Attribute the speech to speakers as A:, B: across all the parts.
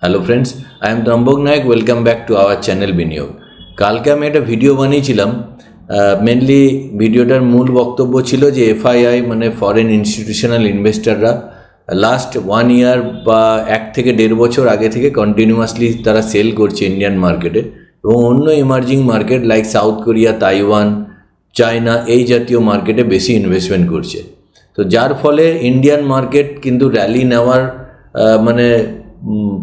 A: Hello friends, I am Trambak Nayak. Welcome back to our channel Biniyog. কালকে আমি একটা ভিডিও বানিয়েছিলাম। মেনলি ভিডিওটার মূল বক্তব্য ছিল যে এফআইআই মানে ফরেন ইনস্টিটিউশনাল ইনভেস্টররা লাস্ট 1 ইয়ার বা 1 থেকে 1.5 বছর আগে থেকে কন্টিনিউয়াসলি তারা সেল করছে ইন্ডিয়ান মার্কেটে এবং অন্য emerging market like south Korea, Taiwan, China এই জাতীয় মার্কেটে বেশি ইনভেস্টমেন্ট করছে। তো যার ফলে ইন্ডিয়ান মার্কেট কিন্তু র্যালি নেওয়ার মানে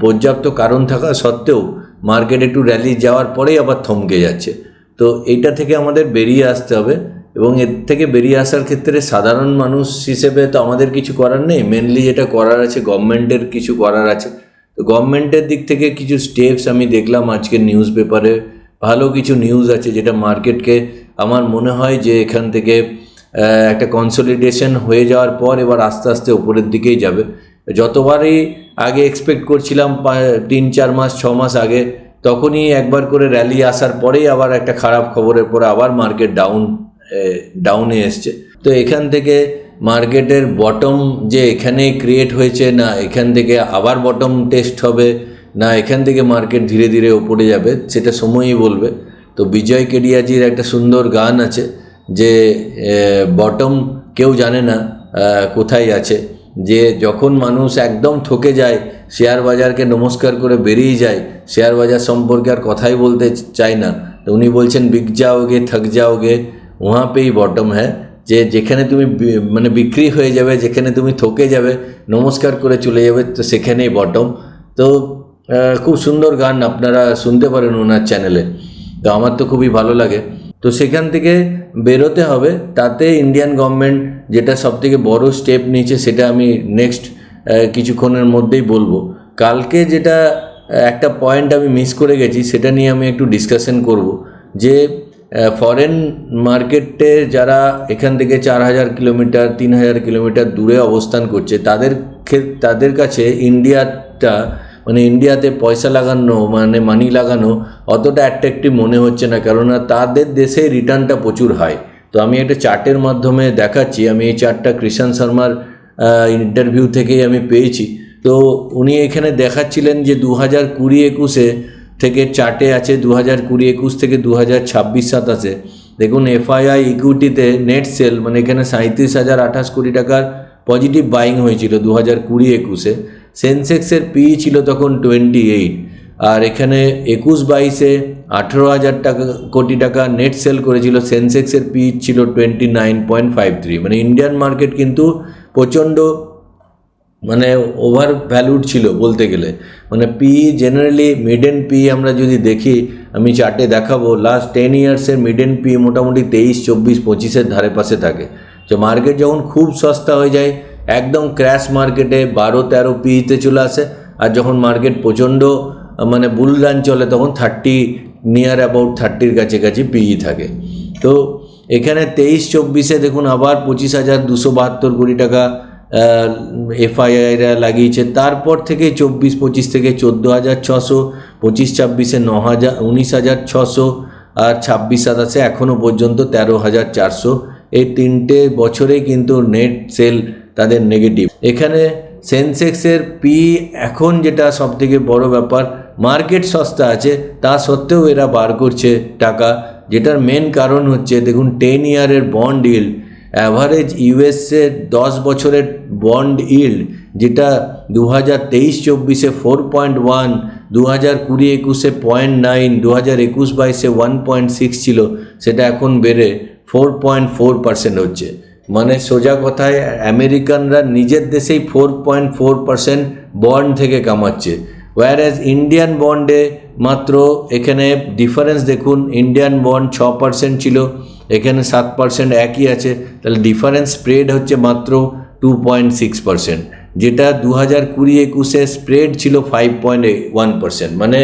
A: পর্যাপ্ত কারণ থাকা সত্ত্বেও মার্কেট একটু র্যালি যাওয়ার পরেই আবার থমকে যাচ্ছে। তো এইটা থেকে আমাদের বেরিয়ে আসতে হবে এবং এর থেকে বেরিয়ে আসার ক্ষেত্রে সাধারণ মানুষ হিসেবে তো আমাদের কিছু করার নেই। মেনলি যেটা করার আছে, গভর্নমেন্টের কিছু করার আছে। তো গভর্নমেন্টের দিক থেকে কিছু স্টেপস আমি দেখলাম আজকের নিউজ পেপারে, ভালো কিছু নিউজ আছে যেটা মার্কেটকে আমার মনে হয় যে এখান থেকে একটা কনসলিডেশন হয়ে যাওয়ার পর এবার আস্তে আস্তে উপরের দিকেই যাবে। যতবারই আগে এক্সপেক্ট করছিলাম 3-4 মাস 6 মাস আগে, তখনই একবার করে র্যালি আসার পরেই আবার একটা খারাপ খবরের পরে আবার মার্কেট ডাউনে এসছে। তো এখান থেকে মার্কেটের বটম যে এখানে ক্রিয়েট হয়েছে, না এখান থেকে আবার বটম টেস্ট হবে, না এখান থেকে মার্কেট ধীরে ধীরে উপরে যাবে, সেটা সময়ই বলবে। তো বিজয় কেডিয়াজির একটা সুন্দর গান আছে যে বটম কেউ জানে না কোথায় আছে, যে যখন মানুষ একদম ঠকে যায়, শেয়ার বাজারকে নমস্কার করে বেরিয়ে যায়, শেয়ার বাজার সম্পর্কে আর কথাই বলতে চায় না, তো উনি বলছেন বিক যাওগে থক যাওগে ওহাঁ পেই বটম হ্যাঁ। যে যেখানে তুমি মানে বিক্রি হয়ে যাবে, যেখানে তুমি থকে যাবে, নমস্কার করে চলে যাবে, তো সেখানেই বটম। তো খুব সুন্দর গান, আপনারা শুনতে পারেন ওনার চ্যানেলে। তো আমার তো খুবই ভালো লাগে। তো সেখান থেকে বেরোতে হবে। তাতে ইন্ডিয়ান গভর্নমেন্ট যেটা সবথেকে বড় স্টেপ নিয়েছে সেটা আমি নেক্সট কিছুক্ষণের মধ্যেই বলবো। কালকে যেটা একটা পয়েন্ট আমি মিস করে গেছি, সেটা নিয়ে আমি একটু ডিসকাশন করব। যে ফরেন মার্কেটে যারা এখান থেকে 4000 কিলোমিটার 3000 কিলোমিটার দূরে অবস্থান করছে, তাদের কাছে ইন্ডিয়াটা মানে ইন্ডিয়াতে পয়সা লাগানো মানে মানি লাগানো অতটা অ্যাট্রাকটিভ মনে হচ্ছে না, কেননা তাদের দেশে রিটার্নটা প্রচুর হাই। তো আমি একটা চার্টের মাধ্যমে দেখাচ্ছি। আমি এই চার্টটা কৃষাণ শর্মার ইন্টারভিউ থেকেই আমি পেয়েছি। তো উনি এখানে দেখাচ্ছিলেন যে 2020-21 থেকে চার্টে আছে 2020-21 থেকে 2026-27। দেখুন এফআইআই ইকুইটিতে নেট সেল মানে এখানে 37,028 কোটি টাকার পজিটিভ বাইং হয়েছিল 2020-21-এ। সেন্সেক্সের পিই ছিল তখন 28, আর এখানে 21-22-এ 18,000 কোটি টাকা নেট সেল করেছিল। সেন্সেক্সের পিই ছিল 29.53। মানে ইন্ডিয়ান মার্কেট কিন্তু প্রচণ্ড মানে ওভার ভ্যালুড ছিল বলতে গেলে। মানে পিই জেনারেলি মিডেন পিই আমরা যদি দেখি, আমি চার্টে দেখাবো, লাস্ট 10 ইয়ার্সের মিডেন পিই মোটামুটি 23, 24, 25-এর ধারে পাশে থাকে। তো মার্কেট যখন খুব সস্তা হয়ে যায়, একদম ক্র্যাশ মার্কেটে 12-13 পিইতে চলে আসে, আর যখন মার্কেট প্রচণ্ড মানে বুল রান চলে তখন 30 নিয়ার অ্যাবাউট 30-এর কাছাকাছি পিই থাকে। তো এখানে 23-24-এ দেখুন আবার 25,272 কোটি টাকা এফআইআইরা লাগিয়েছে। তারপর থেকে 24-25 থেকে 14,600, 25-26-এ 19,600, আর 26-27-এ এখনও পর্যন্ত 13,400। এই 3টে বছরেই কিন্তু নেট সেল তাদের নেগেটিভ। এখানে সেন্সেক্সের পি এখন যেটা সবথেকে বড় ব্যাপার, মার্কেট সস্তা আছে তা সত্ত্বেও এরা বার করছে টাকা, যেটার মেন কারণ হচ্ছে দেখুন 10 ইয়ারের বন্ড ইল্ড, অ্যাভারেজ ইউএসের 10 বছরের বন্ড ইল্ড যেটা 2023-24-এ 4.1, 2020-21-এ 0.9, 2021-22-এ 1.6 ছিল, সেটা এখন বেড়ে 4.4% হচ্ছে। মানে সোজা কথায় আমেরিকানরা নিজের দেশেই 4.4% বন্ড থেকে কামাচ্ছে, ওয়ারএজ ইন্ডিয়ান বন্ডে মাত্র এখানে ডিফারেন্স দেখুন, ইন্ডিয়ান বন্ড 6% ছিল, এখানে 7% একই আছে, তাহলে ডিফারেন্স স্প্রেড হচ্ছে মাত্র 2.6%, যেটা 2020-21-এ স্প্রেড ছিল 5.1%, মানে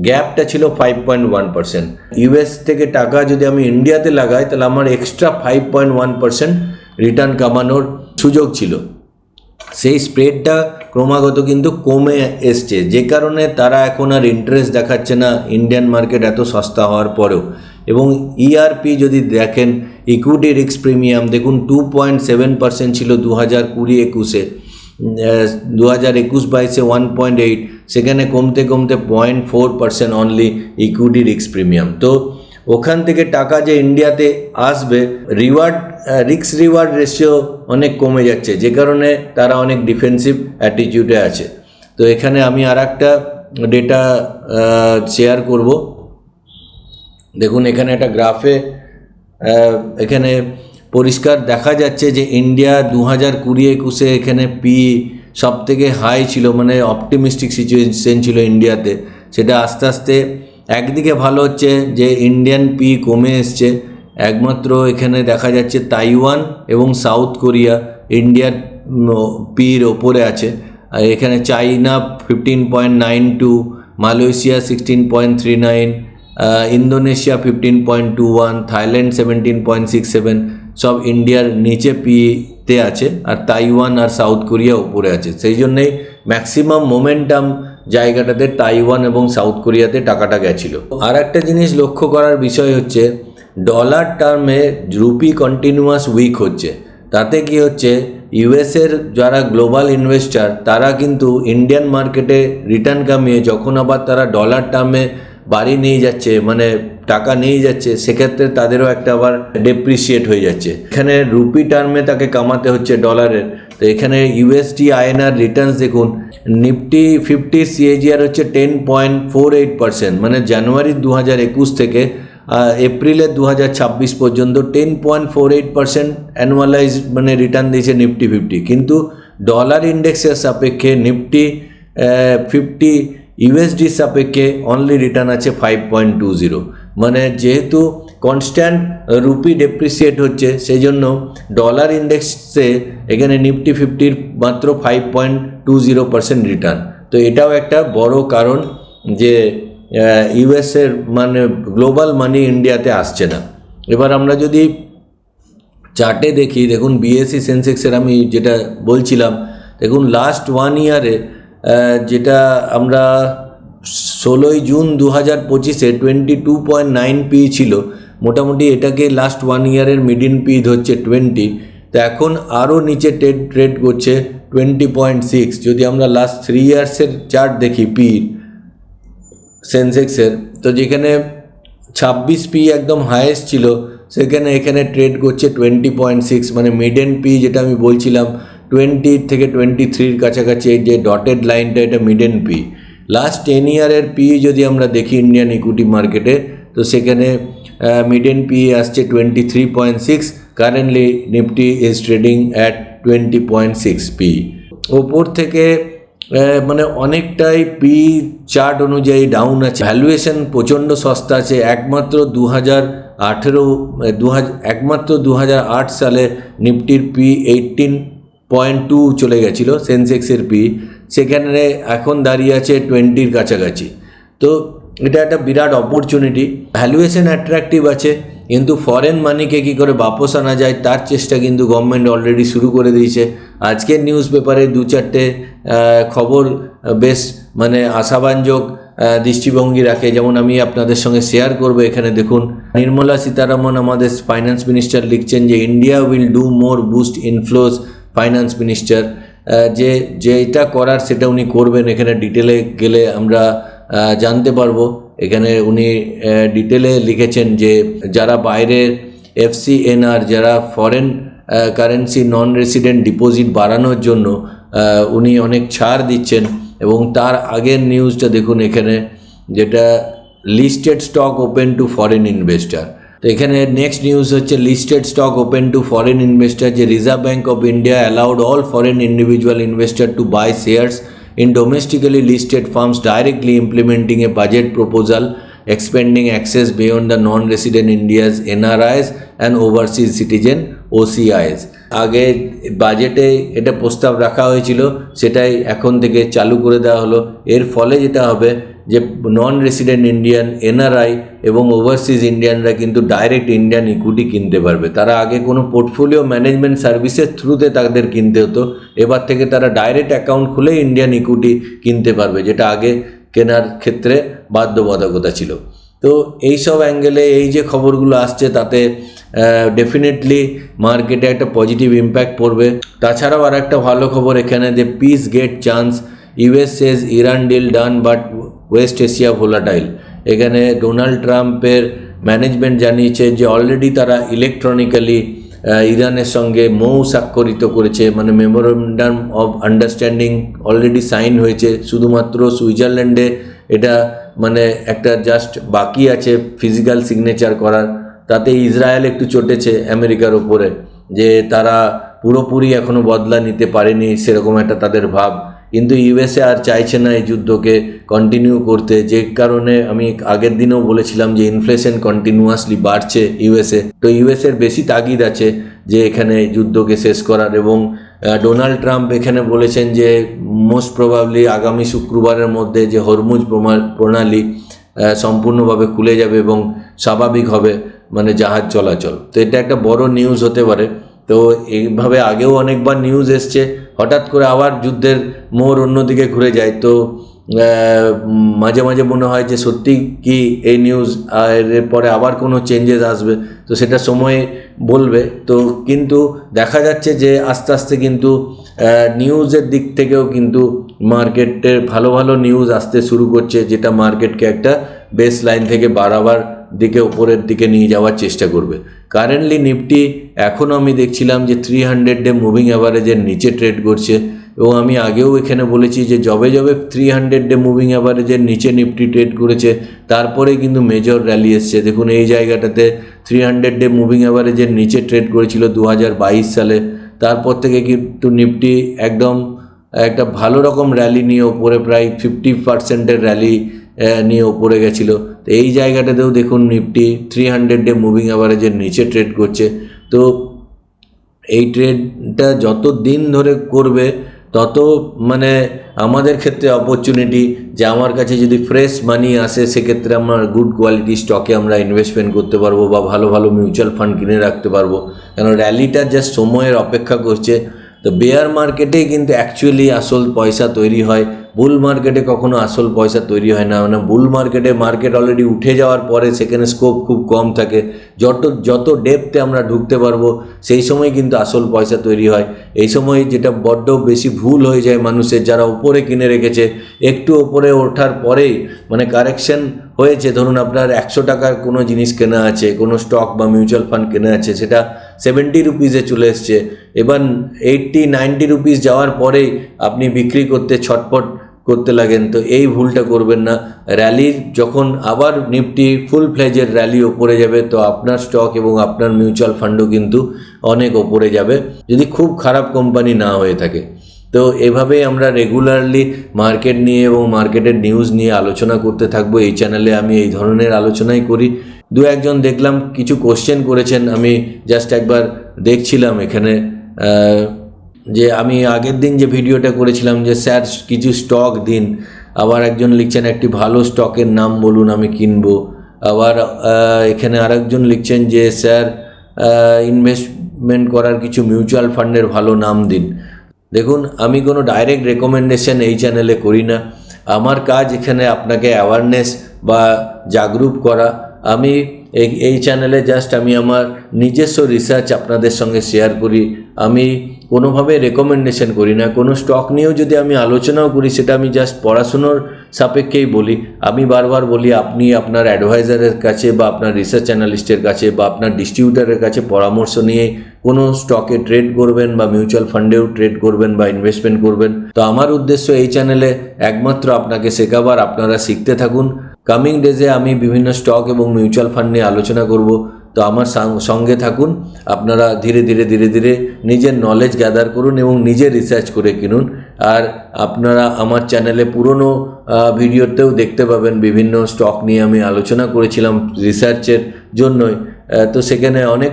A: গ্যাপটা ছিল 5.1%। ইউএস থেকে টাকা যদি আমি ইন্ডিয়াতে লাগাই তাহলে আমার এক্সট্রা 5.1% রিটার্ন কামানোর সুযোগ ছিল। সেই স্প্রেডটা ক্রমাগত কিন্তু কমে এসছে, যে কারণে তারা এখন আর ইন্টারেস্ট দেখাচ্ছে না ইন্ডিয়ান মার্কেট এত সস্তা হওয়ার পরেও। এবং ইআরপি যদি দেখেন, ইকুইটি রিস্ক প্রিমিয়াম দেখুন 2.7% ছিল 2020-21-এ, 2021-22-এ 1.8, সেখানে কমতে 0.4% অনলি ইকুইটি রিস্ক প্রিমিয়াম। তো ওখান থেকে টাকা যে ইন্ডিয়াতে আসবে, রিস্ক রিওয়ার্ড রেশিও অনেক কমে যাচ্ছে, যে কারণে তারা অনেক ডিফেন্সিভ অ্যাটিটিউডে আছে। তো এখানে আমি আর একটা ডেটা শেয়ার করব। দেখুন এখানে একটা গ্রাফে এখানে পরিষ্কার দেখা যাচ্ছে যে ইন্ডিয়া 2020-21 এখানে পি সব থেকে হাই ছিল, মানে অপটিমিস্টিক সিচুয়েশন ছিল ইন্ডিয়াতে। সেটা আস্তে আস্তে একদিকে ভালো হচ্ছে যে ইন্ডিয়ান পি কমে এসছে, একমাত্র এখানে দেখা যাচ্ছে তাইওয়ান এবং সাউথ কোরিয়া ইন্ডিয়ার পির ওপরে আছে। আর এখানে চাইনা 15.92, মালয়েশিয়া 16.39, ইন্দোনেশিয়া 15.21, থাইল্যান্ড 17.67, সব ইন্ডিয়ার নিচে পিতে আছে, আর তাইওয়ান আর সাউথ কোরিয়া উপরে আছে। সেই জন্যেই ম্যাক্সিমাম মোমেন্টাম জায়গাটাতে তাইওয়ান এবং সাউথ কোরিয়াতে টাকাটা গেছিল। আর একটা জিনিস লক্ষ্য করার বিষয় হচ্ছে ডলার টার্মে রুপি কন্টিনিউয়াস উইক হচ্ছে। তাতে কি হচ্ছে, ইউএসের যারা গ্লোবাল ইনভেস্টার তারা কিন্তু ইন্ডিয়ান মার্কেটে রিটার্ন কামিয়ে যখন আবার তারা ডলার টার্মে বাড়ি নিয়ে যাচ্ছে, মানে টাকা নিয়ে যাচ্ছে, সেক্ষেত্রে তাদেরও একটা আবার ডেপ্রিসিয়েট হয়ে যাচ্ছে। এখানে রুপি টার্মে তাকে কামাতে হচ্ছে ডলারের। তো এখানে ইউএসডি আইএনআর রিটার্নস দেখুন, নিফটি 50 সিএজিআর হচ্ছে 10.48%, মানে জানুয়ারি 2021 থেকে এপ্রিলের 2026 পর্যন্ত 10.48% অ্যানুয়ালাইজ মানে রিটার্ন দিয়েছে নিফটি 50। কিন্তু ডলার ইন্ডেক্সের সাপেক্ষে নিফটি 50 ইউএসডি সাপেক্ষে অনলি রিটার্ন আছে 5.20। মানে যেহেতু কনস্ট্যান্ট রুপি ডেপ্রিসিয়েট হচ্ছে, সেই জন্য ডলার ইন্ডেক্সে এখানে নিফটি 50 মাত্র 5.20% রিটার্ন। তো এটাও একটা বড় কারণ যে ইউএসের মানে গ্লোবাল মানি ইন্ডিয়াতে আসছে না। এবার আমরা যদি চার্টে দেখি, দেখুন বিএসসি সেন্সেক্সের আমি যেটা বলছিলাম, দেখুন লাস্ট 1 ইয়ারে যেটা আমরা 16 জুন 2025-এ 22.9 পি ছিল, মোটামুটি এটাকে লাস্ট 1 ইয়ারের মিডিয়ান পি ধরছে 20। তো এখন আরও নিচে ট্রেড করছে 20.6। যদি আমরা লাস্ট 3 ইয়ার্সের চার্ট দেখি পি সেন্সেক্সের, তো যেখানে 26 পি একদম হাইয়েস্ট ছিল, সেখানে এখানে ট্রেড করছে 20.6, মানে মিডিয়ান পি যেটা আমি বলছিলাম 20 থেকে 23-র কাছাকাছি, এই যে ডটেড লাইনটা এটা মিডিয়ান পি। লাস্ট 10 ইয়ারের পি যদি আমরা দেখি ইন্ডিয়ান ইকুইটি মার্কেটে, তো সেখানে মিডিয়ান পি আসছে 23.6। Currently Nifty is trading at 20.6 P. ওপর থেকে মানে অনেকটাই পি চার্ট অনুযায়ী ডাউন আছে, ভ্যালুয়েশন প্রচণ্ড সস্তা আছে। একমাত্র 2008 সালে নিফটির পি 18.2 চলে গেছিলো, সেন্সেক্সের পি সেখানে এখন দাঁড়িয়ে আছে 20-র কাছাকাছি। তো এটা একটা বিরাট অপরচুনিটি, ভ্যালুয়েশন অ্যাট্রাকটিভ আছে, কিন্তু ফরেন মানিকে কী করে বাপস আনা যায় তার চেষ্টা কিন্তু গভর্নমেন্ট অলরেডি শুরু করে দিয়েছে। আজকের নিউজ পেপারে 2-4টে খবর বেশ মানে আশাব্যঞ্জক দৃষ্টিভঙ্গি রাখে, যেমন আমি আপনাদের সঙ্গে শেয়ার করব। এখানে দেখুন, নির্মলা সীতারামন আমাদের ফাইন্যান্স মিনিস্টার লিখছেন যে India will do more boost inflows. Finance minister যেটা করার সেটা উনি করবেন। এখানে ডিটেলে গেলে আমরা জানতে পারবো। এখানে উনি ডিটেলে লিখেছেন যে যারা বাইরের এফসিএনআর, যারা foreign currency non resident deposit বাড়ানোর জন্য উনি অনেক ছাড় দিচ্ছেন। এবং তার আগের নিউজটা দেখুন এখানে, যেটা listed stock open to foreign investor. তো এখানে নেক্সট নিউজ হচ্ছে listed stock open to foreign investor, যে Reserve Bank of India allowed all foreign individual investor to buy shares in domestically listed firms, directly implementing a budget proposal expanding access beyond the non-resident India's NRIs and overseas citizen OCIs। আগে বাজেটে এটা প্রস্তাব রাখা হয়েছিল, সেটাই এখন থেকে চালু করে দেওয়া হলো। এর ফলে যেটা হবে যে নন রেসিডেন্ট ইন্ডিয়ান, এনআরআই এবং ওভারসিজ ইন্ডিয়ানরা কিন্তু ডাইরেক্ট ইন্ডিয়ান ইকুইটি কিনতে পারবে। তারা আগে কোনো পোর্টফোলিও ম্যানেজমেন্ট সার্ভিসের থ্রুতে তাদের কিনতে হতো, এবার থেকে তারা ডাইরেক্ট অ্যাকাউন্ট খুলে ইন্ডিয়ান ইকুইটি কিনতে পারবে, যেটা আগে কেনার ক্ষেত্রে বাধ্যবাধকতা ছিল। তো এই সব অ্যাঙ্গেলে এই যে খবরগুলো আসছে তাতে ডেফিনেটলি মার্কেটে একটা পজিটিভ ইম্প্যাক্ট পড়বে। তাছাড়াও আর একটা ভালো খবর এখানে, যে peace get chance US says Iran deal done but West Asia volatile. এখানে ডোনাল্ড ট্রাম্পের ম্যানেজমেন্ট জানিয়েছে যে অলরেডি তারা ইলেকট্রনিক্যালি ইরানের সঙ্গে স্বাক্ষরিত করেছে, মানে memorandum of understanding already sign হয়েছে। শুধুমাত্র সুইজারল্যান্ডে এটা মানে একটা জাস্ট বাকি আছে ফিজিক্যাল সিগনেচার করার। তাতে ইসরায়েল একটু চটেছে আমেরিকার ওপরে, যে তারা পুরোপুরি এখনও বদলা নিতে পারেনি, সেরকম একটা তাদের ভাব। কিন্তু ইউএসএ আর চাইছে না এই যুদ্ধকে কন্টিনিউ করতে, যে কারণে আমি আগের দিনেও বলেছিলাম যে ইনফ্লেশন কন্টিনিউয়াসলি বাড়ছে ইউএসএ। তো ইউএসএর বেশি তাগিদ আছে যে এখানে যুদ্ধকে শেষ করার। এবং ডোনাল্ড ট্রাম্প এখানে বলেছেন যে মোস্ট প্রবাবলি আগামী শুক্রবারের মধ্যে যে হরমুজ প্রণালী সম্পূর্ণভাবে খুলে যাবে এবং স্বাভাবিক হবে মানে জাহাজ চলাচল। তো এটা একটা বড় নিউজ হতে পারে। তো এইভাবে আগেও অনেকবার নিউজ এসছে, হঠাৎ করে আবার যুদ্ধের মোড় অন্যদিকে ঘুরে যায়। তো মাঝে মাঝে মনে হয় যে সত্যি কি এই নিউজ এর পরে আবার কোনো চেঞ্জেস আসবে, তো সেটা সময় বলবে। তো কিন্তু দেখা যাচ্ছে যে আস্তে আস্তে কিন্তু নিউজের দিক থেকেও কিন্তু মার্কেটের ভালো ভালো নিউজ আসতে শুরু করছে, যেটা মার্কেটকে একটা বেস লাইন থেকে বাড়াবার দিকে উপরের দিকে নিয়ে যাওয়ার চেষ্টা করবে। কারেন্টলি নিফটি এখনও আমি দেখছিলাম যে 300 মুভিং অ্যাভারেজের নিচে ট্রেড করছে। এবং আমি আগেও এখানে বলেছি যে যবে 300 মুভিং অ্যাভারেজের নিচে নিফটি ট্রেড করেছে তারপরে কিন্তু মেজর র্যালি এসছে। দেখুন এই জায়গাটাতে 300 মুভিং অ্যাভারেজের নিচে ট্রেড করেছিল 2022 সালে। তারপর থেকে কিন্তু নিফটি একদম একটা ভালো রকম র্যালি নিয়ে ওপরে প্রায় 50%-এর র্যালি নিয়ে ওপরে গেছিলো। তো এই জায়গাটাতেও দেখুন নিফটি 300 মুভিং অ্যাভারেজের নিচে ট্রেড করছে। তো এই ট্রেডটা যত দিন ধরে করবে তত মানে আমাদের ক্ষেত্রে অপরচুনিটি, যে আমার কাছে যদি ফ্রেশ মানি আসে সেক্ষেত্রে আমার গুড কোয়ালিটি স্টকে আমরা ইনভেস্টমেন্ট করতে পারবো বা ভালো ভালো মিউচুয়াল ফান্ড কিনে রাখতে পারবো। কারণ র্যালিটা জাস্ট সময়ের অপেক্ষা করছে। তো বেয়ার মার্কেটেই কিন্তু অ্যাকচুয়ালি আসল পয়সা তৈরি হয়, বুল মার্কেটে কখনো আসল পয়সা তৈরি হয় না। মানে বুল মার্কেটে মার্কেট অলরেডি উঠে যাওয়ার পরে সেখানে স্কোপ খুব কম থাকে। যত ডেপথে আমরা ঢুকতে পারবো সেই সময় কিন্তু আসল পয়সা তৈরি হয়। এই সময় যেটা বড্ড বেশি ভুল হয়ে যায় মানুষের, যারা উপরে কিনে রেখেছে, একটু উপরে ওঠার পরেই মানে কারেকশন হয়েছে, ধরুন আপনার 100 টাকার কোনো জিনিস কেনা আছে, কোনো স্টক বা মিউচুয়াল ফান্ড কেনা আছে, সেটা 70 রুপিসে চলে এসছে। এবার 80-90 রুপিস যাওয়ার পরেই আপনি বিক্রি করতে ছটপট করতে লাগেন। তো এই ভুলটা করবেন না। র্যালির যখন আবার নিফটি ফুল ফ্লেজের র্যালি ওপরে যাবে তো আপনার স্টক এবং আপনার মিউচুয়াল ফান্ডও কিন্তু অনেক ওপরে যাবে, যদি খুব খারাপ কোম্পানি না হয়ে থাকে। তো এভাবেই আমরা রেগুলারলি মার্কেট নিয়ে এবং মার্কেটের নিউজ নিয়ে আলোচনা করতে থাকবো। এই চ্যানেলে আমি এই ধরনের আলোচনাই করি। দু একজন দেখলাম কিছু কোশ্চেন করেছেন, আমি জাস্ট একবার দেখছিলাম এখানে যে আমি আগের দিন যে ভিডিওটা করেছিলাম যে স্যার কিছু স্টক দিন। আবার একজন লিখছেন একটি ভালো স্টকের নাম বলুন আমি কিনবো। আবার এখানে আরেকজন লিখছেন যে স্যার ইনভেস্টমেন্ট করার কিছু মিউচুয়াল ফান্ডের ভালো নাম দিন। দেখুন আমি কোনো ডাইরেক্ট রেকমেন্ডেশন এই চ্যানেলে করি না। আমার কাজ এখানে আপনাকে অ্যাওয়ারনেস বা জাগরুক করা। আমি এই চ্যানেলে জাস্ট আমি আমার নিজস্ব রিসার্চ আপনাদের সঙ্গে শেয়ার করি। আমি কোনোভাবে রেকমেন্ডেশন করি না। কোনো স্টক নিয়েও যদি আমি আলোচনাও করি সেটা আমি জাস্ট পড়াশুনোর সাপেক্ষেই বলি। আমি বারবার বলি আপনি আপনার অ্যাডভাইজারের কাছে বা আপনার রিসার্চ অ্যানালিস্টের কাছে বা আপনার ডিস্ট্রিবিউটারের কাছে পরামর্শ নিয়ে কোনো স্টকে ট্রেড করবেন বা মিউচুয়াল ফান্ডেও ট্রেড করবেন বা ইনভেস্টমেন্ট করবেন। তো আমার উদ্দেশ্য এই চ্যানেলে একমাত্র আপনাকে শেখাবার, আপনারা শিখতে থাকুন। কামিং ডেজে আমি বিভিন্ন স্টক এবং মিউচুয়াল ফান্ড নিয়ে আলোচনা করব। তো আমার সঙ্গে থাকুন। আপনারা ধীরে ধীরে নিজের নলেজ গ্যাদার করুন এবং নিজে রিসার্চ করে কিনুন। আর আপনারা আমার চ্যানেলে পুরনো ভিডিওতেও দেখতে পাবেন বিভিন্ন স্টক নিয়ে আমি আলোচনা করেছিলাম রিসার্চের জন্যই। তো সেখানে অনেক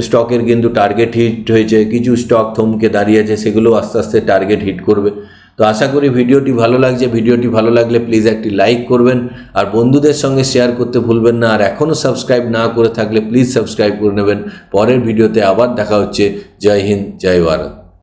A: স্টকের কিন্তু টার্গেট হিট হয়েছে, কিছু স্টক থমকে দাঁড়িয়েছে, সেগুলো আস্তে আস্তে টার্গেট হিট করবে। তো আশা করি ভিডিওটি ভালো লাগছে। ভিডিওটি ভালো লাগলে প্লিজ একটি লাইক করবেন আর বন্ধুদের সঙ্গে শেয়ার করতে ভুলবেন না। আর এখনও সাবস্ক্রাইব না করে থাকলে প্লিজ সাবস্ক্রাইব করে নেবেন। পরের ভিডিওতে আবার দেখা হচ্ছে। জয় হিন্দ, জয় ভারত।